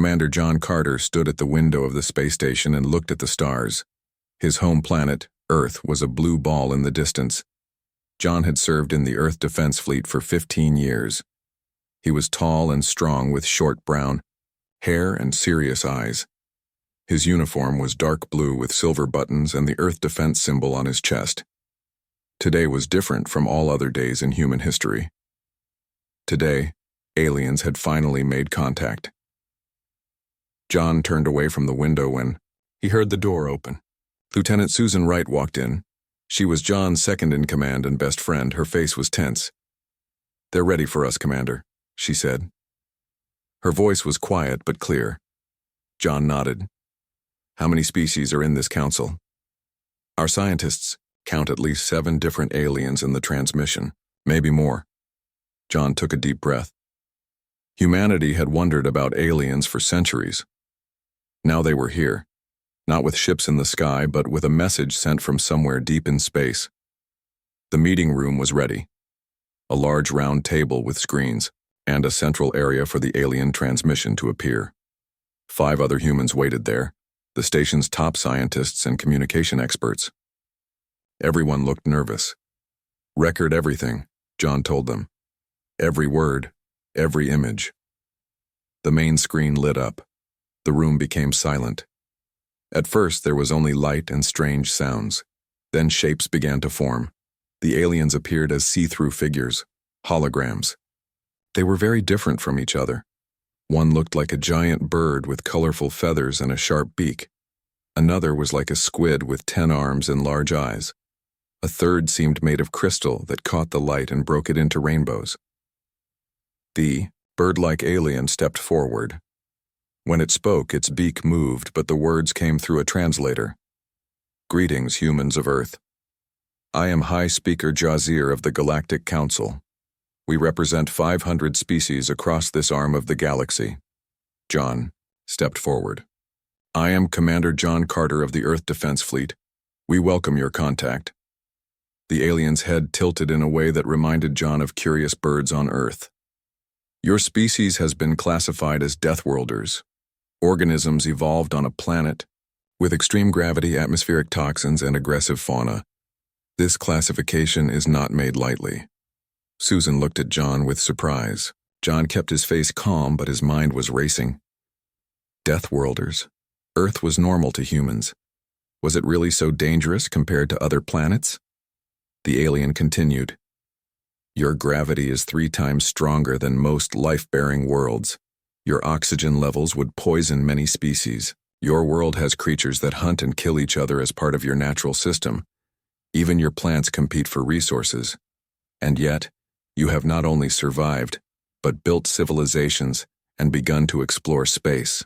Commander John Carter stood at the window of the space station and looked at the stars. His home planet, Earth, was a blue ball in the distance. John had served in the Earth Defense Fleet for 15 years. He was tall and strong with short brown hair and serious eyes. His uniform was dark blue with silver buttons and the Earth Defense symbol on his chest. Today was different from all other days in human history. Today, aliens had finally made contact. John turned away from the window when he heard the door open. Lieutenant Susan Wright walked in. She was John's second-in-command and best friend. Her face was tense. "They're ready for us, Commander," she said. Her voice was quiet but clear. John nodded. "How many species are in this council?" "Our scientists count at least 7 different aliens in the transmission, maybe more." John took a deep breath. Humanity had wondered about aliens for centuries. Now they were here, not with ships in the sky, but with a message sent from somewhere deep in space. The meeting room was ready. A large round table with screens, and a central area for the alien transmission to appear. 5 other humans waited there, the station's top scientists and communication experts. Everyone looked nervous. "Record everything," John told them. "Every word, every image." The main screen lit up. The room became silent. At first, there was only light and strange sounds. Then shapes began to form. The aliens appeared as see-through figures, holograms. They were very different from each other. One looked like a giant bird with colorful feathers and a sharp beak. Another was like a squid with 10 arms and large eyes. A third seemed made of crystal that caught the light and broke it into rainbows. The bird-like alien stepped forward. When it spoke, its beak moved, but the words came through a translator. "Greetings, humans of Earth. I am High Speaker Jazir of the Galactic Council. We represent 500 species across this arm of the galaxy." John stepped forward. "I am Commander John Carter of the Earth Defense Fleet. We welcome your contact." The alien's head tilted in a way that reminded John of curious birds on Earth. "Your species has been classified as Deathworlders, organisms evolved on a planet with extreme gravity, atmospheric toxins, and aggressive fauna. This classification is not made lightly." Susan looked at John with surprise. John kept his face calm, but his mind was racing. Deathworlders. Earth was normal to humans. Was it really so dangerous compared to other planets? The alien continued. "Your gravity is 3 times stronger than most life-bearing worlds. Your oxygen levels would poison many species. Your world has creatures that hunt and kill each other as part of your natural system. Even your plants compete for resources. And yet, you have not only survived, but built civilizations and begun to explore space."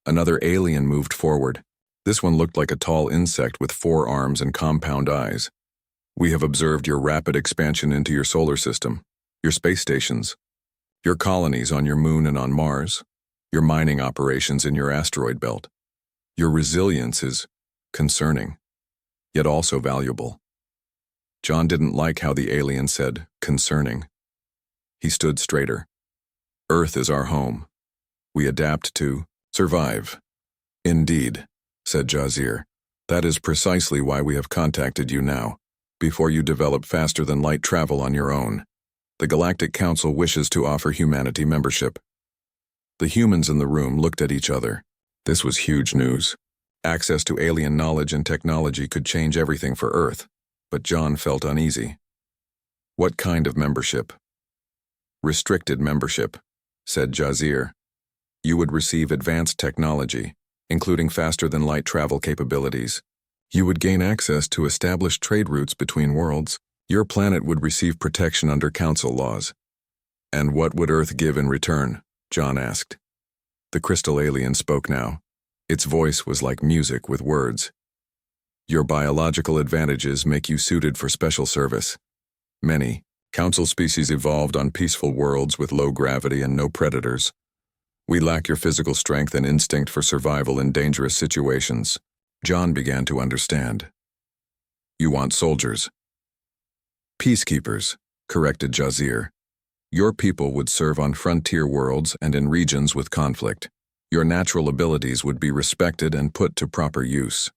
Another alien moved forward. This one looked like a tall insect with 4 arms and compound eyes. "We have observed your rapid expansion into your solar system, your space stations, your colonies on your moon and on Mars, your mining operations in your asteroid belt. Your resilience is concerning, yet also valuable." John didn't like how the alien said, "concerning." He stood straighter. "Earth is our home. We adapt to survive." "Indeed," said Jazir. "That is precisely why we have contacted you now, before you develop faster-than-light travel on your own. The Galactic Council wishes to offer humanity membership." The humans in the room looked at each other. This was huge news. Access to alien knowledge and technology could change everything for Earth, but John felt uneasy. "What kind of membership?" "Restricted membership," said Jazir. "You would receive advanced technology, including faster-than-light travel capabilities. You would gain access to established trade routes between worlds. Your planet would receive protection under Council laws." "And what would Earth give in return?" John asked. The crystal alien spoke now. Its voice was like music with words. "Your biological advantages make you suited for special service. Many Council species evolved on peaceful worlds with low gravity and no predators. We lack your physical strength and instinct for survival in dangerous situations." John began to understand. "You want soldiers." "Peacekeepers," corrected Jazir. Your people would serve on frontier worlds and in regions with conflict. Your natural abilities would be respected and put to proper use.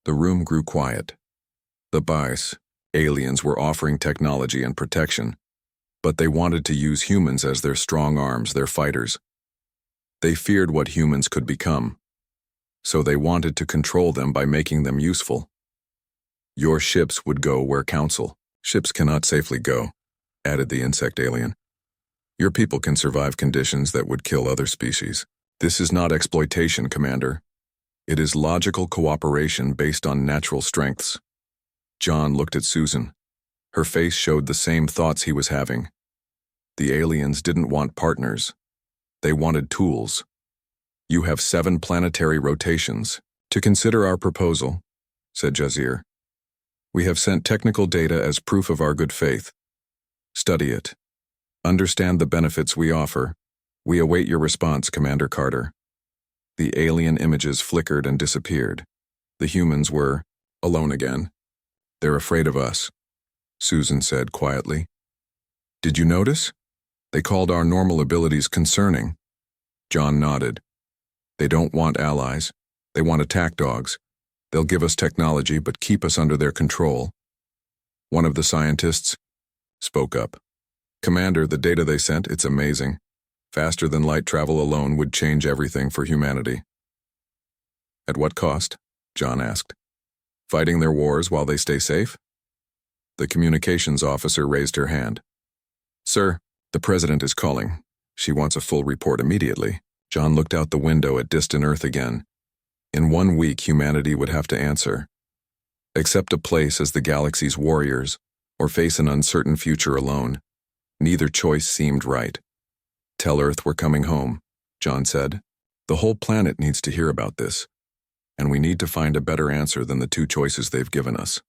The room grew quiet. The BIS, aliens, were offering technology and protection, but they wanted to use humans as their strong arms, their fighters. They feared what humans could become, so they wanted to control them by making them useful. Your ships would go where council ships cannot safely go, added the insect alien. Your people can survive conditions that would kill other species. This is not exploitation, Commander. It is logical cooperation based on natural strengths. John looked at Susan. Her face showed the same thoughts he was having. The aliens didn't want partners. They wanted tools. You have 7 planetary rotations. To consider our proposal, said Jazir. We have sent technical data as proof of our good faith. Study it. Understand the benefits we offer. We await your response, Commander Carter. The alien images flickered and disappeared. The humans were alone again. They're afraid of us, Susan said quietly. Did you notice? They called our normal abilities concerning. John nodded. They don't want allies. They want attack dogs. They'll give us technology but keep us under their control. One of the scientists spoke up. Commander, the data they sent, it's amazing. Faster than light travel alone would change everything for humanity. At what cost? John asked. Fighting their wars while they stay safe? The communications officer raised her hand. Sir, the President is calling. She wants a full report immediately. John looked out the window at distant Earth again. In 1 week, humanity would have to answer. Accept a place as the galaxy's warriors, or face an uncertain future alone. Neither choice seemed right. Tell Earth we're coming home, John said. The whole planet needs to hear about this, and we need to find a better answer than the 2 choices they've given us.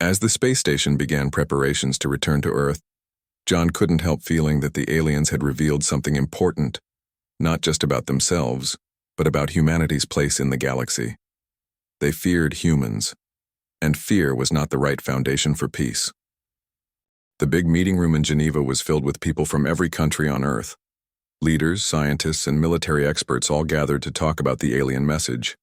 As the space station began preparations to return to Earth, John couldn't help feeling that the aliens had revealed something important, not just about themselves, but about humanity's place in the galaxy. They feared humans, and fear was not the right foundation for peace. The big meeting room in Geneva was filled with people from every country on Earth. Leaders, scientists, and military experts all gathered to talk about the alien message.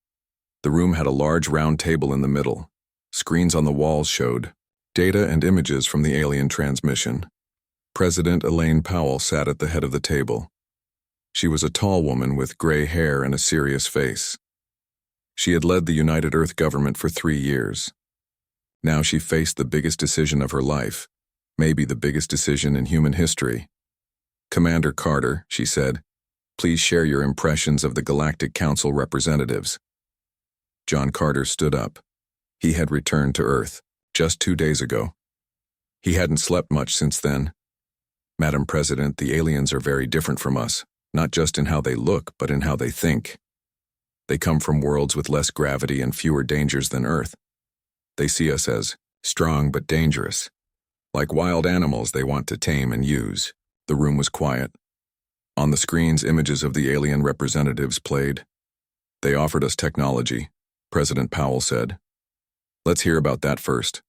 The room had a large round table in the middle. Screens on the walls showed data and images from the alien transmission. President Elaine Powell sat at the head of the table. She was a tall woman with gray hair and a serious face. She had led the United Earth government for 3 years. Now she faced the biggest decision of her life, maybe the biggest decision in human history. Commander Carter, she said, please share your impressions of the Galactic Council representatives. John Carter stood up. He had returned to Earth just 2 days ago. He hadn't slept much since then. Madam President, the aliens are very different from us, not just in how they look, but in how they think. They come from worlds with less gravity and fewer dangers than Earth. They see us as strong but dangerous. Like wild animals they want to tame and use. The room was quiet. On the screens, images of the alien representatives played. They offered us technology, President Powell said. Let's hear about that first.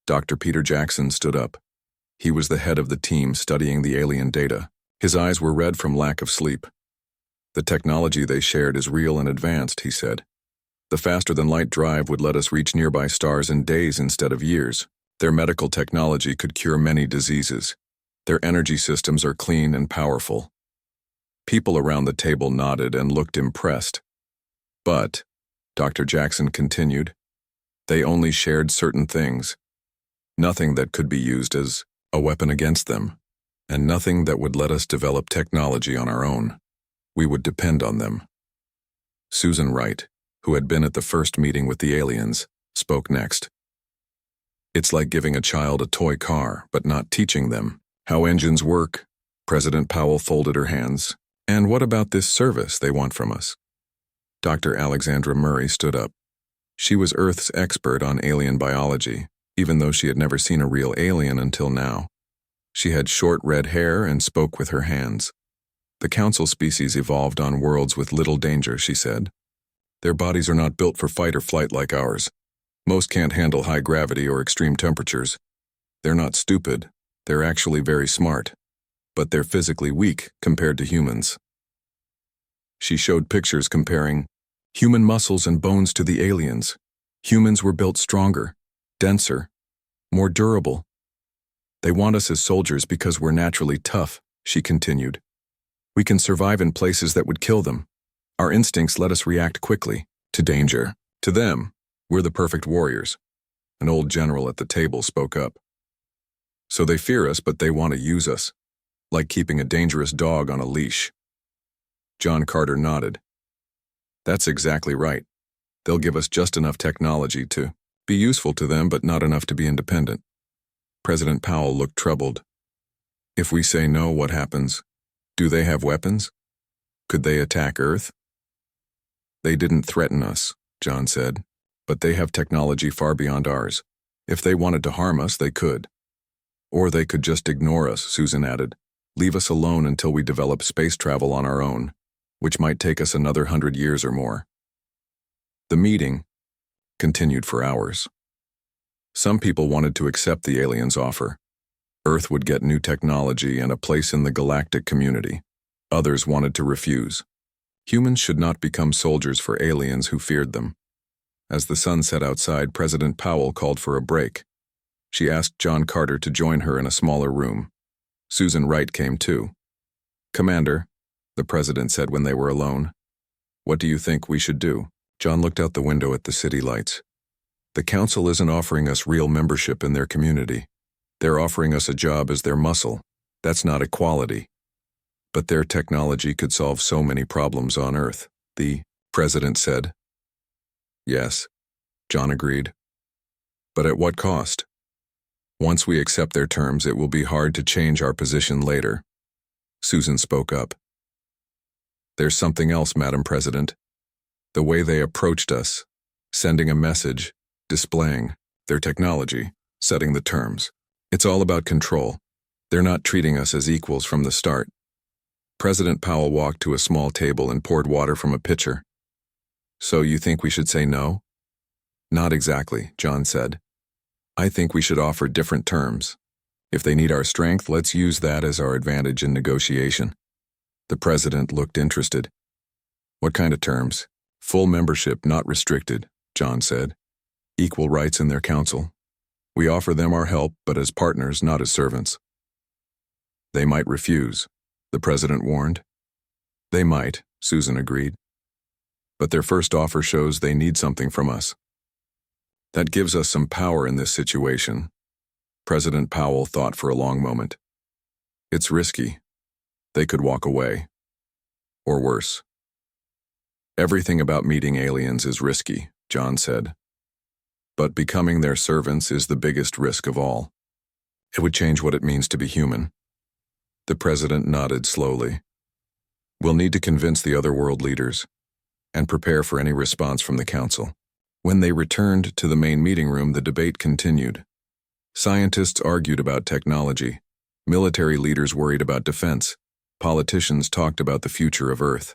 Dr. Peter Jackson stood up. He was the head of the team studying the alien data. His eyes were red from lack of sleep. The technology they shared is real and advanced, he said. The faster-than-light drive would let us reach nearby stars in days instead of years. Their medical technology could cure many diseases. Their energy systems are clean and powerful. People around the table nodded and looked impressed. But, Dr. Jackson continued, they only shared certain things. Nothing that could be used as a weapon against them, and nothing that would let us develop technology on our own. We would depend on them. Susan Wright, who had been at the first meeting with the aliens, spoke next. It's like giving a child a toy car, but not teaching them how engines work. President Powell folded her hands. And what about this service they want from us? Dr. Alexandra Murray stood up. She was Earth's expert on alien biology, even though she had never seen a real alien until now. She had short red hair and spoke with her hands. The council species evolved on worlds with little danger, she said. Their bodies are not built for fight or flight like ours. Most can't handle high gravity or extreme temperatures. They're not stupid. They're actually very smart, but they're physically weak compared to humans. She showed pictures comparing human muscles and bones to the aliens. Humans were built stronger, denser, more durable. They want us as soldiers because we're naturally tough, she continued. We can survive in places that would kill them. Our instincts let us react quickly to danger. To them, we're the perfect warriors. An old general at the table spoke up. So they fear us, but they want to use us, like keeping a dangerous dog on a leash. John Carter nodded. That's exactly right. They'll give us just enough technology to be useful to them, but not enough to be independent. President Powell looked troubled. If we say no, what happens? Do they have weapons? Could they attack Earth? They didn't threaten us, John said, but they have technology far beyond ours. If they wanted to harm us, they could. Or they could just ignore us, Susan added. Leave us alone until we develop space travel on our own, which might take us another 100 years or more. The meeting continued for hours. Some people wanted to accept the aliens' offer. Earth would get new technology and a place in the galactic community. Others wanted to refuse. Humans should not become soldiers for aliens who feared them. As the sun set outside, President Powell called for a break. She asked John Carter to join her in a smaller room. Susan Wright came too. Commander, the president said when they were alone, what do you think we should do? John looked out the window at the city lights. The council isn't offering us real membership in their community. They're offering us a job as their muscle. That's not equality. But their technology could solve so many problems on Earth, the president said. Yes, John agreed. But at what cost? Once we accept their terms, it will be hard to change our position later. Susan spoke up. There's something else, Madam President. The way they approached us, sending a message, displaying their technology, setting the terms. It's all about control. They're not treating us as equals from the start. President Powell walked to a small table and poured water from a pitcher. So you think we should say no? Not exactly, John said. I think we should offer different terms. If they need our strength, let's use that as our advantage in negotiation. The president looked interested. What kind of terms? Full membership, not restricted, John said. Equal rights in their council. We offer them our help, but as partners, not as servants. They might refuse, the president warned. They might, Susan agreed. But their first offer shows they need something from us. That gives us some power in this situation. President Powell thought for a long moment. It's risky. They could walk away. Or worse. Everything about meeting aliens is risky, John said. But becoming their servants is the biggest risk of all. It would change what it means to be human. The president nodded slowly. We'll need to convince the other world leaders and prepare for any response from the council. When they returned to the main meeting room, the debate continued. Scientists argued about technology. Military leaders worried about defense. Politicians talked about the future of Earth.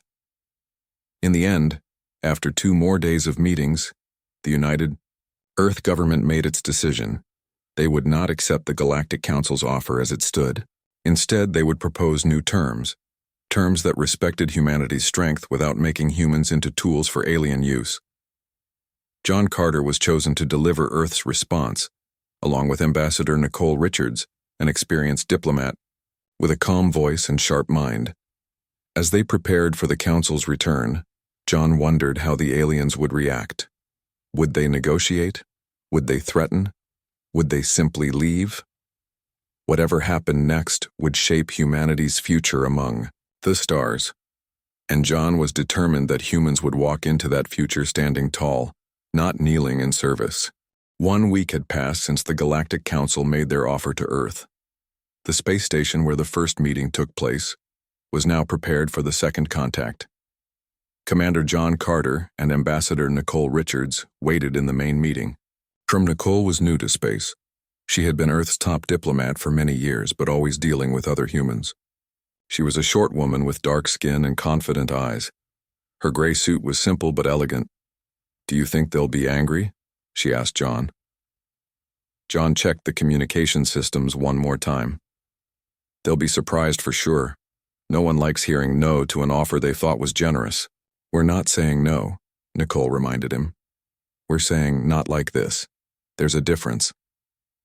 In the end, after 2 more days of meetings, the United Earth government made its decision. They would not accept the Galactic Council's offer as it stood. Instead, they would propose new terms that respected humanity's strength without making humans into tools for alien use. John Carter was chosen to deliver Earth's response, along with Ambassador Nicole Richards, an experienced diplomat, with a calm voice and sharp mind. As they prepared for the Council's return, John wondered how the aliens would react. Would they negotiate? Would they threaten? Would they simply leave? Whatever happened next would shape humanity's future among the stars. And John was determined that humans would walk into that future standing tall, not kneeling in service. 1 week had passed since the Galactic Council made their offer to Earth. The space station where the first meeting took place was now prepared for the second contact. Commander John Carter and Ambassador Nicole Richards waited in the main meeting. Nicole was new to space. She had been Earth's top diplomat for many years, but always dealing with other humans. She was a short woman with dark skin and confident eyes. Her gray suit was simple but elegant. Do you think they'll be angry? She asked John. John checked the communication systems one more time. They'll be surprised for sure. No one likes hearing no to an offer they thought was generous. We're not saying no, Nicole reminded him. We're saying not like this. There's a difference.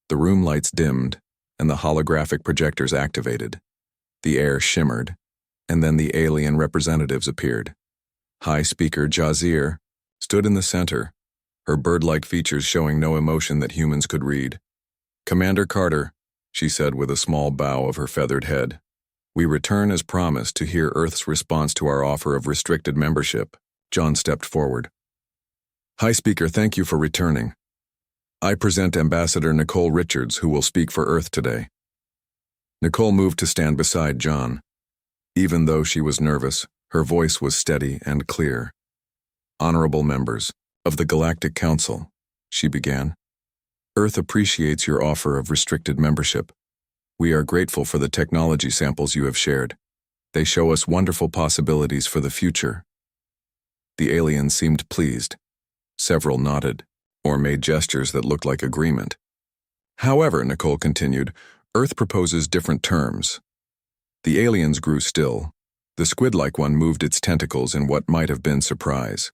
The room lights dimmed, and the holographic projectors activated. The air shimmered, and then the alien representatives appeared. High Speaker Jazir stood in the center, her bird-like features showing no emotion that humans could read. Commander Carter, she said with a small bow of her feathered head, we return as promised to hear Earth's response to our offer of restricted membership. John stepped forward. High Speaker, thank you for returning. I present Ambassador Nicole Richards, who will speak for Earth today. Nicole moved to stand beside John. Even though she was nervous, her voice was steady and clear. Honorable members of the Galactic Council, she began. Earth appreciates your offer of restricted membership. We are grateful for the technology samples you have shared. They show us wonderful possibilities for the future. The aliens seemed pleased. Several nodded, or made gestures that looked like agreement. However, Nicole continued, Earth proposes different terms. The aliens grew still. The squid-like one moved its tentacles in what might have been surprise.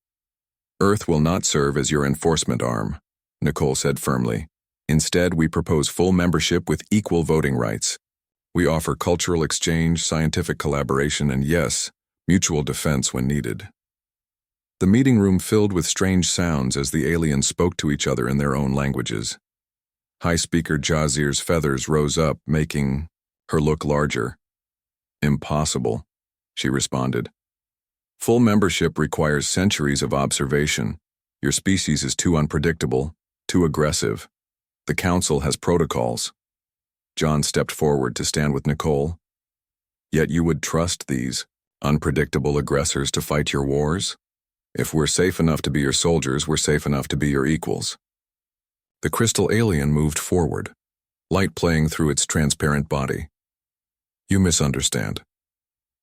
Earth will not serve as your enforcement arm, Nicole said firmly. Instead, we propose full membership with equal voting rights. We offer cultural exchange, scientific collaboration, and yes, mutual defense when needed. The meeting room filled with strange sounds as the aliens spoke to each other in their own languages. High Speaker Jazir's feathers rose up, making her look larger. Impossible, she responded. Full membership requires centuries of observation. Your species is too unpredictable, too aggressive. The Council has protocols. John stepped forward to stand with Nicole. Yet you would trust these unpredictable aggressors to fight your wars? If we're safe enough to be your soldiers, we're safe enough to be your equals. The crystal alien moved forward, light playing through its transparent body. You misunderstand.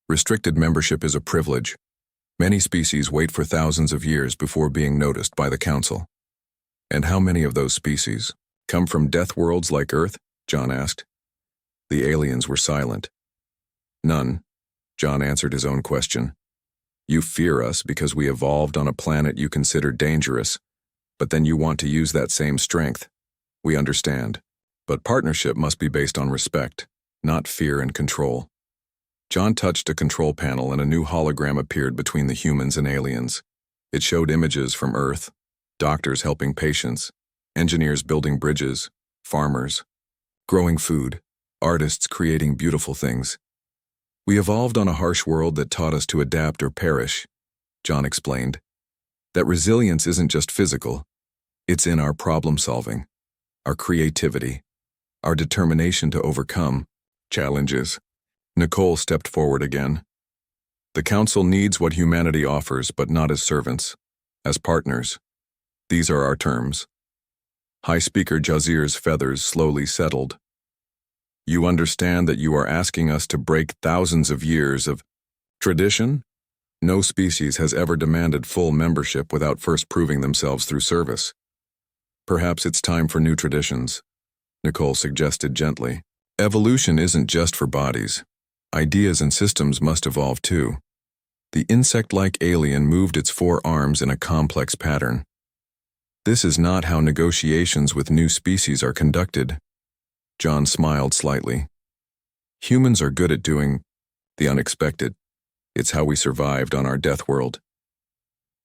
Restricted membership is a privilege. Many species wait for thousands of years before being noticed by the Council. And how many of those species come from death worlds like Earth? John asked. The aliens were silent. None, John answered his own question. You fear us because we evolved on a planet you consider dangerous, but then you want to use that same strength. We understand. But partnership must be based on respect, not fear and control. John touched a control panel and a new hologram appeared between the humans and aliens. It showed images from Earth, doctors helping patients, engineers building bridges, farmers, growing food, artists creating beautiful things. We evolved on a harsh world that taught us to adapt or perish, John explained. That resilience isn't just physical, it's in our problem solving, our creativity, our determination to overcome challenges. Nicole stepped forward again. The Council needs what humanity offers, but not as servants, as partners. These are our terms. High Speaker Jazir's feathers slowly settled. You understand that you are asking us to break thousands of years of tradition? No species has ever demanded full membership without first proving themselves through service. Perhaps it's time for new traditions, Nicole suggested gently. Evolution isn't just for bodies. Ideas and systems must evolve too. The insect-like alien moved its four arms in a complex pattern. This is not how negotiations with new species are conducted. John smiled slightly. Humans are good at doing the unexpected. It's how we survived on our death world.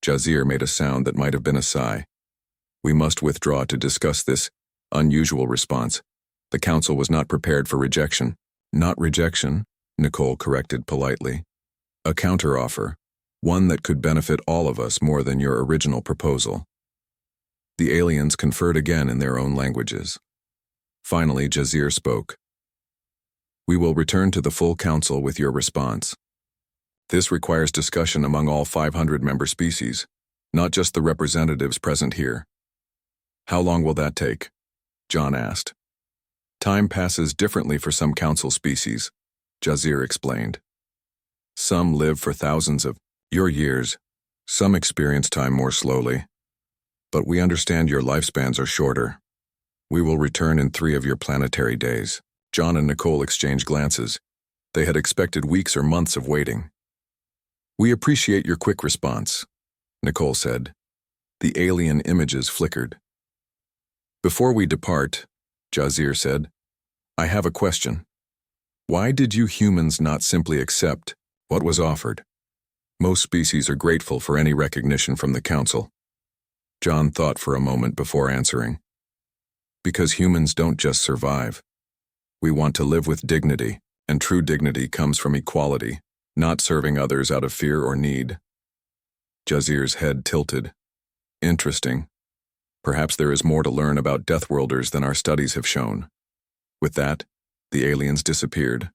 Jazir made a sound that might have been a sigh. We must withdraw to discuss this unusual response. The Council was not prepared for rejection. Not rejection, Nicole corrected politely. A counteroffer, one that could benefit all of us more than your original proposal. The aliens conferred again in their own languages. Finally, Jazir spoke. We will return to the full Council with your response. This requires discussion among all 500 member species, not just the representatives present here. How long will that take? John asked. Time passes differently for some Council species, Jazir explained. Some live for thousands of your years, some experience time more slowly. But we understand your lifespans are shorter. We will return in 3 of your planetary days. John and Nicole exchanged glances. They had expected weeks or months of waiting. "We appreciate your quick response," Nicole said. The alien images flickered. "Before we depart," Jazir said, "I have a question. Why did you humans not simply accept what was offered? Most species are grateful for any recognition from the Council." John thought for a moment before answering. "Because humans don't just survive. We want to live with dignity, and true dignity comes from equality, not serving others out of fear or need." Jazir's head tilted. "Interesting. Perhaps there is more to learn about Deathworlders than our studies have shown." With that, the aliens disappeared,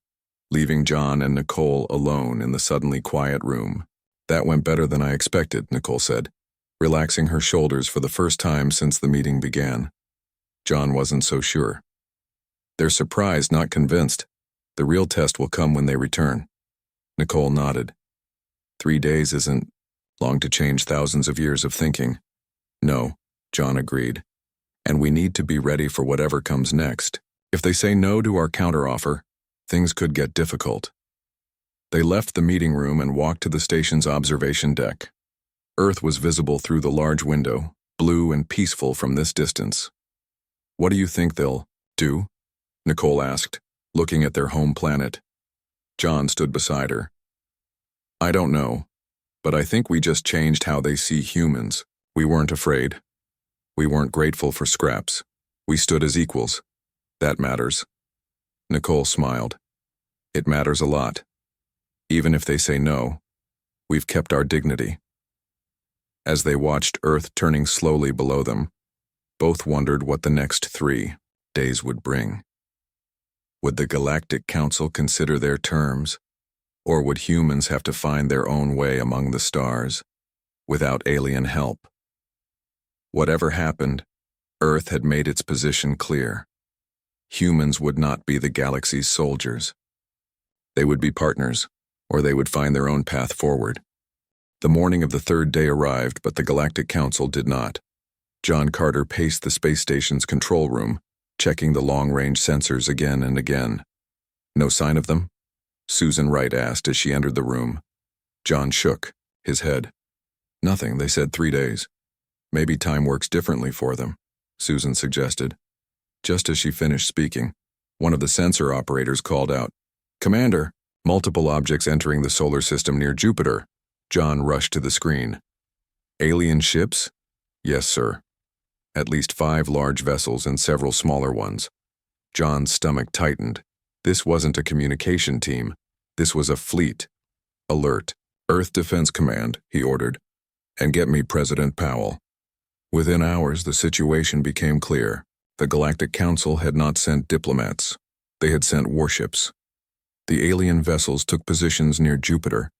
leaving John and Nicole alone in the suddenly quiet room. "That went better than I expected," Nicole said, relaxing her shoulders for the first time since the meeting began. John wasn't so sure. "They're surprised, not convinced. The real test will come when they return." Nicole nodded. 3 days isn't long to change thousands of years of thinking. "No," John agreed. "And we need to be ready for whatever comes next. If they say no to our counteroffer, things could get difficult." They left the meeting room and walked to the station's observation deck. Earth was visible through the large window, blue and peaceful from this distance. "What do you think they'll do?" Nicole asked, looking at their home planet. John stood beside her. "I don't know, but I think we just changed how they see humans. We weren't afraid. We weren't grateful for scraps. We stood as equals. That matters." Nicole smiled. "It matters a lot. Even if they say no, we've kept our dignity." As they watched Earth turning slowly below them, both wondered what the next 3 days would bring. Would the Galactic Council consider their terms, or would humans have to find their own way among the stars, without alien help? Whatever happened, Earth had made its position clear. Humans would not be the galaxy's soldiers. They would be partners, or they would find their own path forward. The morning of the 3rd day arrived, but the Galactic Council did not. John Carter paced the space station's control room, checking the long-range sensors again and again. "No sign of them?" Susan Wright asked as she entered the room. John shook his head. "Nothing, they said 3 days. Maybe time works differently for them," Susan suggested. Just as she finished speaking, one of the sensor operators called out, "Commander, multiple objects entering the solar system near Jupiter." John rushed to the screen. "Alien ships?" "Yes, sir. At least 5 large vessels and several smaller ones." John's stomach tightened. This wasn't a communication team. This was a fleet. "Alert, Earth Defense Command," he ordered, "and get me President Powell." Within hours, the situation became clear. The Galactic Council had not sent diplomats. They had sent warships. The alien vessels took positions near Jupiter,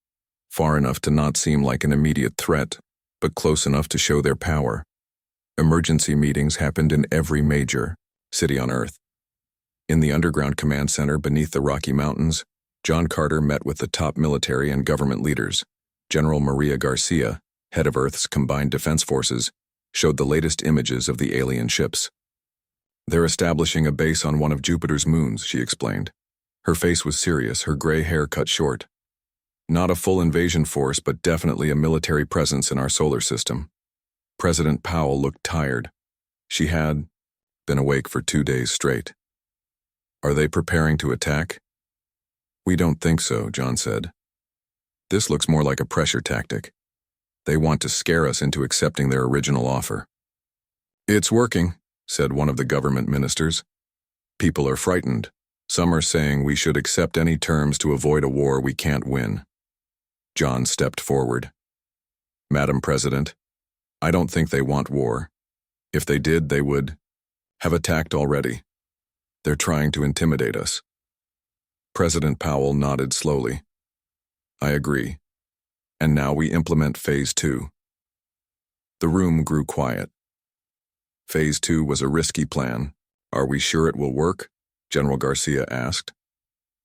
far enough to not seem like an immediate threat, but close enough to show their power. Emergency meetings happened in every major city on Earth. In the underground command center beneath the Rocky Mountains, John Carter met with the top military and government leaders. General Maria Garcia, head of Earth's Combined Defense Forces, showed the latest images of the alien ships. "They're establishing a base on one of Jupiter's moons," she explained. Her face was serious, her gray hair cut short. "Not a full invasion force, but definitely a military presence in our solar system." President Powell looked tired. She had been awake for 2 days straight. "Are they preparing to attack?" "We don't think so," John said. "This looks more like a pressure tactic. They want to scare us into accepting their original offer." "It's working," said one of the government ministers. "People are frightened. Some are saying we should accept any terms to avoid a war we can't win." John stepped forward. "Madam President, I don't think they want war. If they did, they would have attacked already. They're trying to intimidate us." President Powell nodded slowly. "I agree. And now we implement Phase 2. The room grew quiet. Phase 2 was a risky plan. "Are we sure it will work?" General Garcia asked.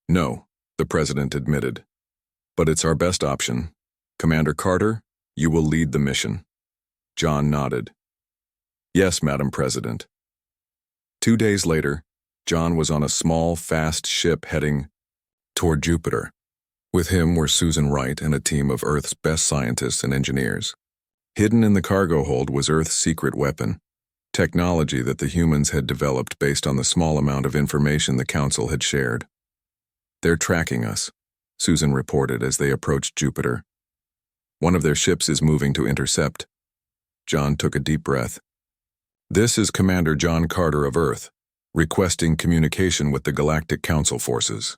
"No," the president admitted. "But it's our best option. Commander Carter, you will lead the mission." John nodded. "Yes, Madam President." 2 days later, John was on a small, fast ship heading toward Jupiter. With him were Susan Wright and a team of Earth's best scientists and engineers. Hidden in the cargo hold was Earth's secret weapon, technology that the humans had developed based on the small amount of information the Council had shared. "They're tracking us," Susan reported as they approached Jupiter. "One of their ships is moving to intercept." John took a deep breath. "This is Commander John Carter of Earth, requesting communication with the Galactic Council forces."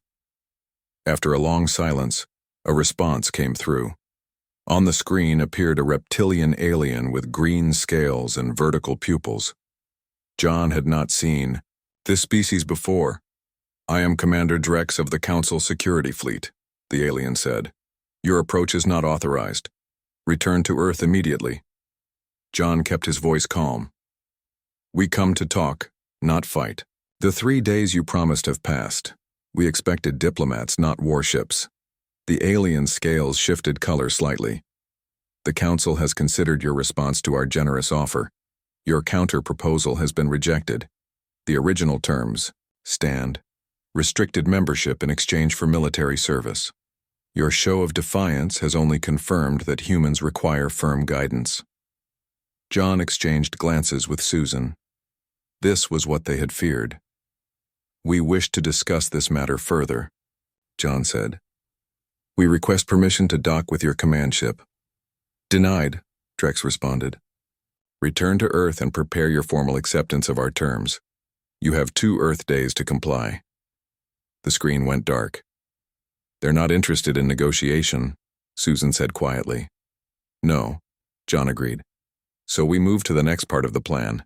After a long silence, a response came through. On the screen appeared a reptilian alien with green scales and vertical pupils. John had not seen this species before. "I am Commander Drex of the Council Security Fleet," the alien said. "Your approach is not authorized. Return to Earth immediately." John kept his voice calm. "We come to talk, not fight. The 3 days you promised have passed. We expected diplomats, not warships." The alien's scales shifted color slightly. "The Council has considered your response to our generous offer. Your counter-proposal has been rejected. The original terms stand: restricted membership in exchange for military service. Your show of defiance has only confirmed that humans require firm guidance." John exchanged glances with Susan. This was what they had feared. "We wish to discuss this matter further," John said. "We request permission to dock with your command ship." "Denied," Drex responded. "Return to Earth and prepare your formal acceptance of our terms. You have 2 Earth days to comply." The screen went dark. "They're not interested in negotiation," Susan said quietly. "No," John agreed. "So we move to the next part of the plan.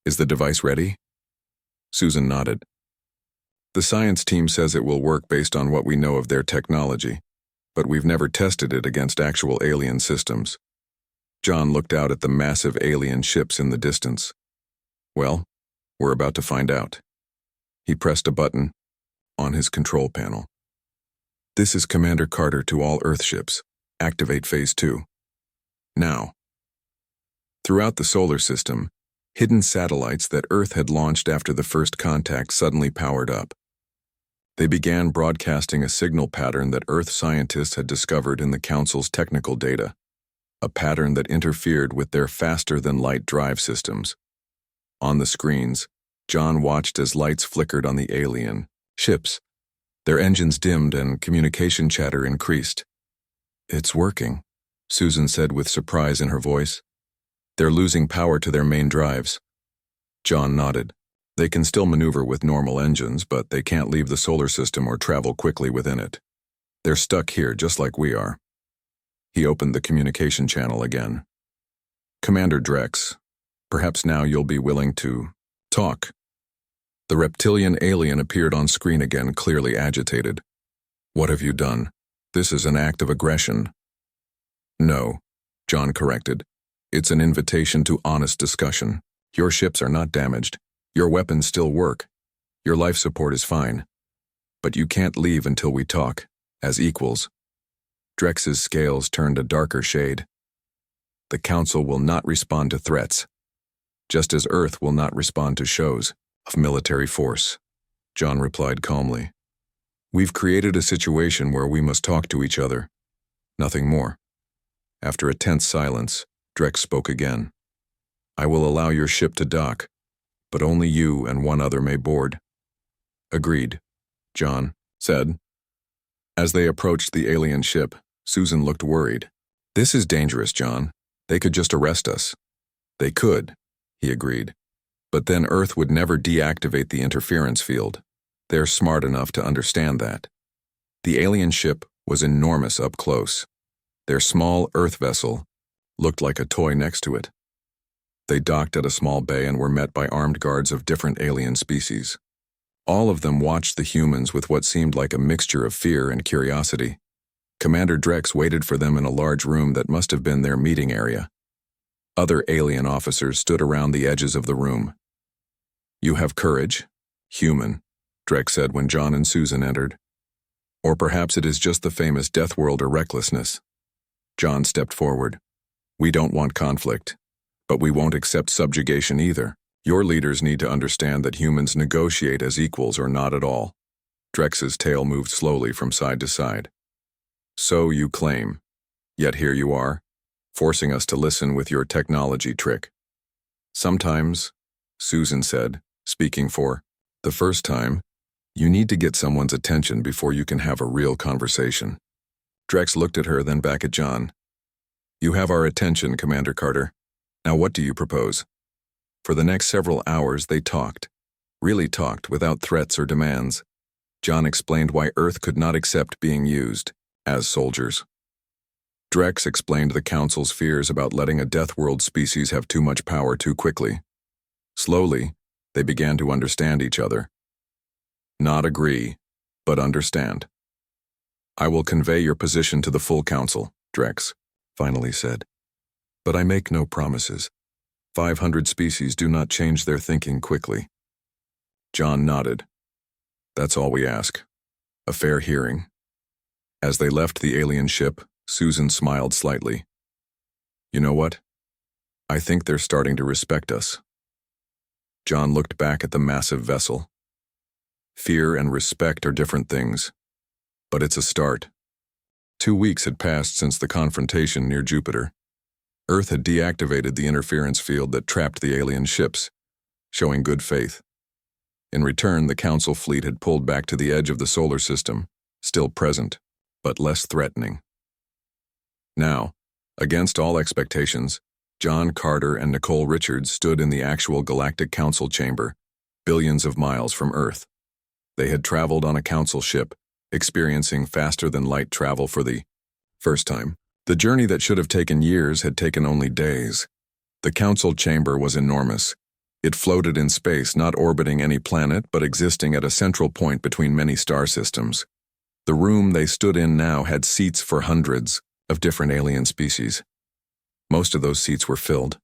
Is the device ready?" Susan nodded. "The science team says it will work based on what we know of their technology, but we've never tested it against actual alien systems." John looked out at the massive alien ships in the distance. "Well, we're about to find out." He pressed a button on his control panel. "This is Commander Carter to all Earth ships. Activate Phase 2. Now." Throughout the solar system, hidden satellites that Earth had launched after the first contact suddenly powered up. They began broadcasting a signal pattern that Earth scientists had discovered in the Council's technical data, a pattern that interfered with their faster-than-light drive systems. On the screens, John watched as lights flickered on the alien ships. Their engines dimmed and communication chatter increased. "It's working," Susan said with surprise in her voice. "They're losing power to their main drives." John nodded. "They can still maneuver with normal engines, but they can't leave the solar system or travel quickly within it. They're stuck here just like we are." He opened the communication channel again. "Commander Drex, perhaps now you'll be willing to talk." The reptilian alien appeared on screen again, clearly agitated. "What have you done? This is an act of aggression." "No," John corrected. "It's an invitation to honest discussion. Your ships are not damaged. Your weapons still work. Your life support is fine. But you can't leave until we talk, as equals." Drex's scales turned a darker shade. "The Council will not respond to threats, just as Earth will not respond to shows of military force," John replied calmly. "We've created a situation where we must talk to each other. Nothing more." After a tense silence, Drex spoke again. "I will allow your ship to dock, but only you and one other may board." "Agreed," John said. As they approached the alien ship, Susan looked worried. "This is dangerous, John. They could just arrest us." "They could," he agreed. "But then Earth would never deactivate the interference field. They're smart enough to understand that." The alien ship was enormous up close. Their small Earth vessel looked like a toy next to it. They docked at a small bay and were met by armed guards of different alien species. All of them watched the humans with what seemed like a mixture of fear and curiosity. Commander Drex waited for them in a large room that must have been their meeting area. Other alien officers stood around the edges of the room. "You have courage, human," Drex said when John and Susan entered. "Or perhaps it is just the famous Deathworlder recklessness." John stepped forward. "We don't want conflict, but we won't accept subjugation either. Your leaders need to understand that humans negotiate as equals or not at all." Drex's tail moved slowly from side to side. So you claim. Yet here you are, forcing us to listen with your technology trick. Sometimes, Susan said, speaking for the first time, you need to get someone's attention before you can have a real conversation. Drex looked at her, then back at John. You have our attention, Commander Carter. Now what do you propose? For the next several hours they talked, really talked without threats or demands. John explained why Earth could not accept being used as soldiers. Drex explained the Council's fears about letting a Deathworld species have too much power too quickly. Slowly, they began to understand each other. Not agree, but understand. I will convey your position to the full Council, Drex finally said. But I make no promises. 500 species do not change their thinking quickly. John nodded. That's all we ask. A fair hearing. As they left the alien ship, Susan smiled slightly. You know what? I think they're starting to respect us. John looked back at the massive vessel. Fear and respect are different things, but it's a start. 2 weeks had passed since the confrontation near Jupiter. Earth had deactivated the interference field that trapped the alien ships, showing good faith. In return, the Council fleet had pulled back to the edge of the solar system, still present, but less threatening. Now, against all expectations, John Carter and Nicole Richards stood in the actual Galactic Council chamber, billions of miles from Earth. They had traveled on a Council ship, experiencing faster-than-light travel for the first time. The journey that should have taken years had taken only days. The Council chamber was enormous. It floated in space, not orbiting any planet, but existing at a central point between many star systems. The room they stood in now had seats for hundreds of different alien species. Most of those seats were filled.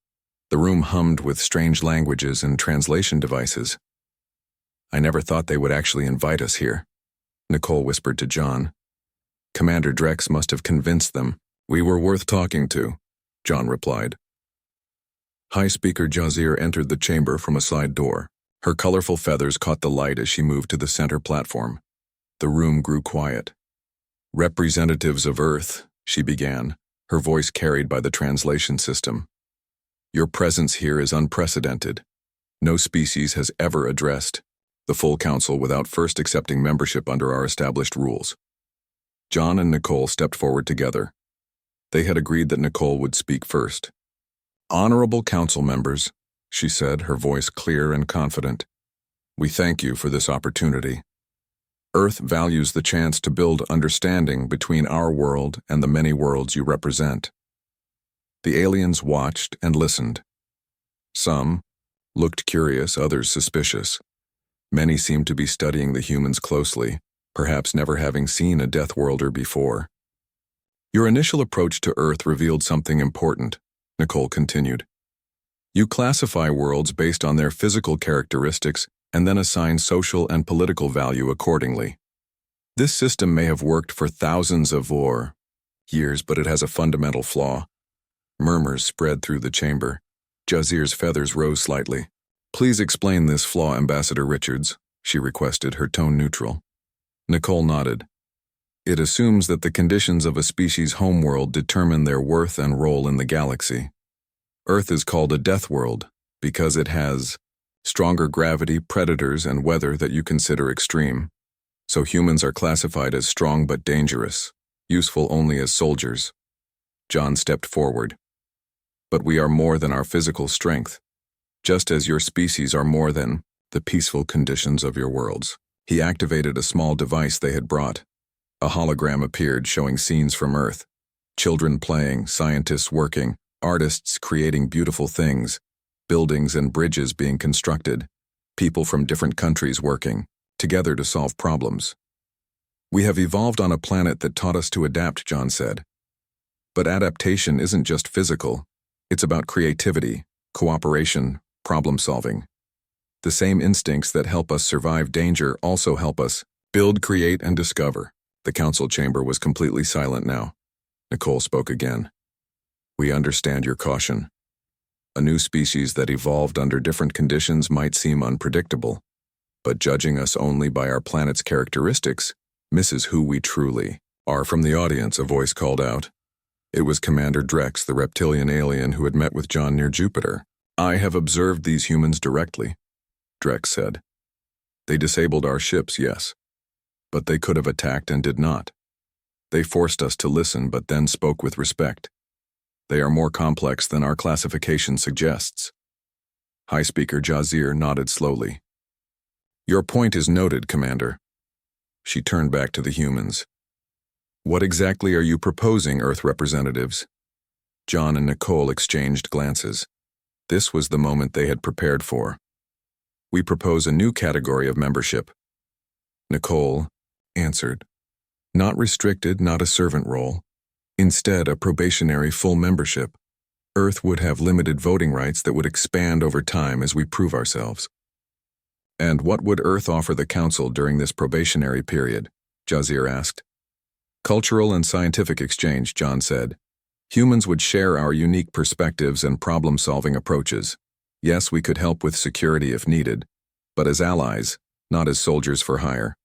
The room hummed with strange languages and translation devices. I never thought they would actually invite us here, Nicole whispered to John. Commander Drex must have convinced them. We were worth talking to, John replied. High Speaker Jazir entered the chamber from a side door. Her colorful feathers caught the light as she moved to the center platform. The room grew quiet. Representatives of Earth, she began, her voice carried by the translation system. Your presence here is unprecedented. No species has ever addressed the full Council without first accepting membership under our established rules. John and Nicole stepped forward together. They had agreed that Nicole would speak first. Honorable Council members, she said, her voice clear and confident. We thank you for this opportunity. Earth values the chance to build understanding between our world and the many worlds you represent. The aliens watched and listened. Some looked curious, others suspicious. Many seemed to be studying the humans closely, perhaps never having seen a Deathworlder before. Your initial approach to Earth revealed something important, Nicole continued. You classify worlds based on their physical characteristics and then assign social and political value accordingly. This system may have worked for thousands of years, but it has a fundamental flaw. Murmurs spread through the chamber. Jazir's feathers rose slightly. Please explain this flaw, Ambassador Richards, she requested, her tone neutral. Nicole nodded. It assumes that the conditions of a species' homeworld determine their worth and role in the galaxy. Earth is called a death world because it has stronger gravity, predators, and weather that you consider extreme. So humans are classified as strong but dangerous, useful only as soldiers. John stepped forward. But we are more than our physical strength, just as your species are more than the peaceful conditions of your worlds. He activated a small device they had brought. A hologram appeared showing scenes from Earth. Children playing, scientists working, artists creating beautiful things, buildings and bridges being constructed, people from different countries working together to solve problems. We have evolved on a planet that taught us to adapt, John said. But adaptation isn't just physical. It's about creativity, cooperation, problem-solving. The same instincts that help us survive danger also help us build, create, and discover. The council chamber was completely silent now. Nicole spoke again. We understand your caution. A new species that evolved under different conditions might seem unpredictable. but judging us only by our planet's characteristics misses who we truly are. From the audience, a voice called out. It was Commander Drex, the reptilian alien who had met with John near Jupiter. I have observed these humans directly, Drex said. They disabled our ships, yes, but they could have attacked and did not. They forced us to listen but then spoke with respect. They are more complex than our classification suggests. High Speaker Jazir nodded slowly. Your point is noted, Commander. She turned back to the humans. What exactly are you proposing, Earth representatives? John and Nicole exchanged glances. This was the moment they had prepared for. We propose a new category of membership. Nicole answered. Not restricted, not a servant role. Instead, a probationary full membership. Earth would have limited voting rights that would expand over time as we prove ourselves. And what would Earth offer the Council during this probationary period? Jazir asked. Cultural and scientific exchange, John said. Humans would share our unique perspectives and problem-solving approaches. Yes, we could help with security if needed, but as allies, not as soldiers for hire.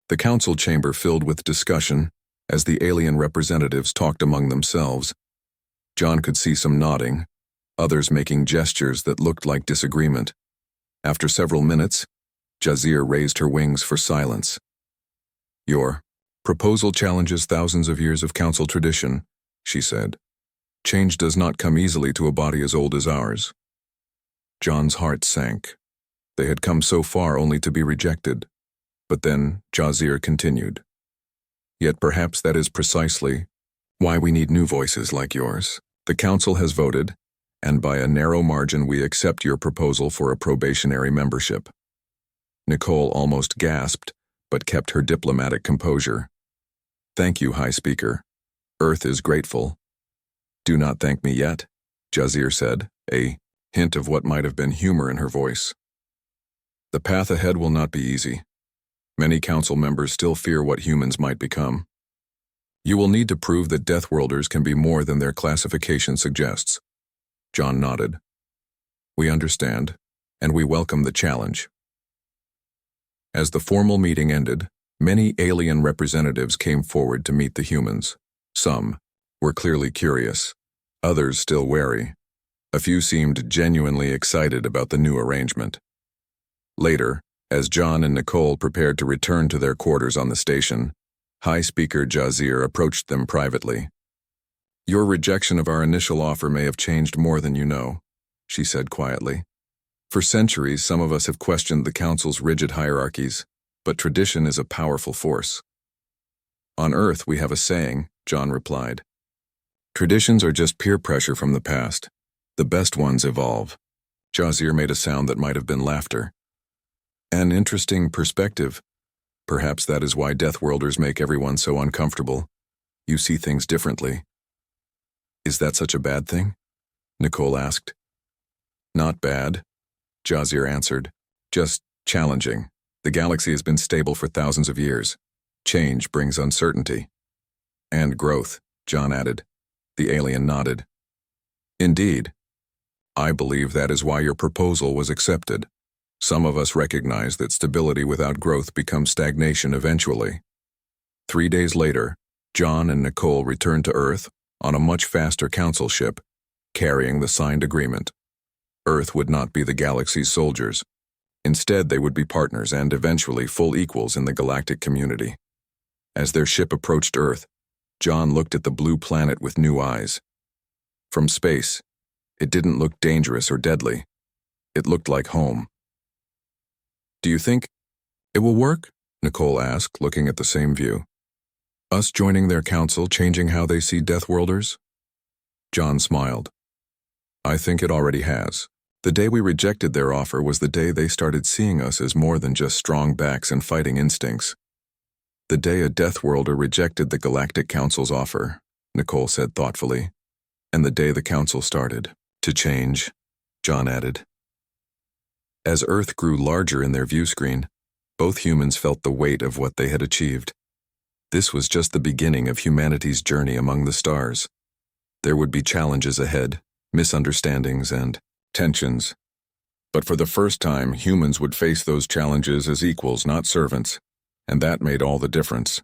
The council chamber filled with discussion as the alien representatives talked among themselves. John could see some nodding, others making gestures that looked like disagreement. After several minutes, Jazir raised her wings for silence. Your proposal challenges thousands of years of council tradition, she said. Change does not come easily to a body as old as ours. John's heart sank. They had come so far only to be rejected. But then Jazir continued. Yet perhaps that is precisely why we need new voices like yours. The council has voted, and by a narrow margin we accept your proposal for a probationary membership. Nicole almost gasped, but kept her diplomatic composure. Thank you, High Speaker. Earth is grateful. Do not thank me yet, Jazir said, a hint of what might have been humor in her voice. The path ahead will not be easy. Many council members still fear what humans might become. You will need to prove that Deathworlders can be more than their classification suggests. John nodded. We understand, and we welcome the challenge. As the formal meeting ended, many alien representatives came forward to meet the humans. Some were clearly curious, others still wary. A few seemed genuinely excited about the new arrangement. Later, as John and Nicole prepared to return to their quarters on the station, High Speaker Jazir approached them privately. Your rejection of our initial offer may have changed more than you know, she said quietly. For centuries, some of us have questioned the Council's rigid hierarchies, but tradition is a powerful force. On Earth, we have a saying, John replied. Traditions are just peer pressure from the past. The best ones evolve. Jazir made a sound that might have been laughter. An interesting perspective. Perhaps that is why Deathworlders make everyone so uncomfortable. You see things differently. Is that such a bad thing? Nicole asked. Not bad, Jazir answered. Just challenging. The galaxy has been stable for thousands of years. Change brings uncertainty. And growth, John added. The alien nodded. Indeed. I believe that is why your proposal was accepted. Some of us recognize that stability without growth becomes stagnation eventually. 3 days later, John and Nicole returned to Earth on a much faster council ship, carrying the signed agreement. Earth would not be the galaxy's soldiers. Instead, they would be partners and eventually full equals in the galactic community. As their ship approached Earth, John looked at the blue planet with new eyes. From space, it didn't look dangerous or deadly. It looked like home. Do you think it will work? Nicole asked, looking at the same view. Us joining their council, changing how they see Deathworlders? John smiled. I think it already has. The day we rejected their offer was the day they started seeing us as more than just strong backs and fighting instincts. The day a Deathworlder rejected the Galactic Council's offer, Nicole said thoughtfully, and the day the council started to change, John added. As Earth grew larger in their view screen, both humans felt the weight of what they had achieved. This was just the beginning of humanity's journey among the stars. There would be challenges ahead, misunderstandings and tensions. But for the first time, humans would face those challenges as equals, not servants, and that made all the difference.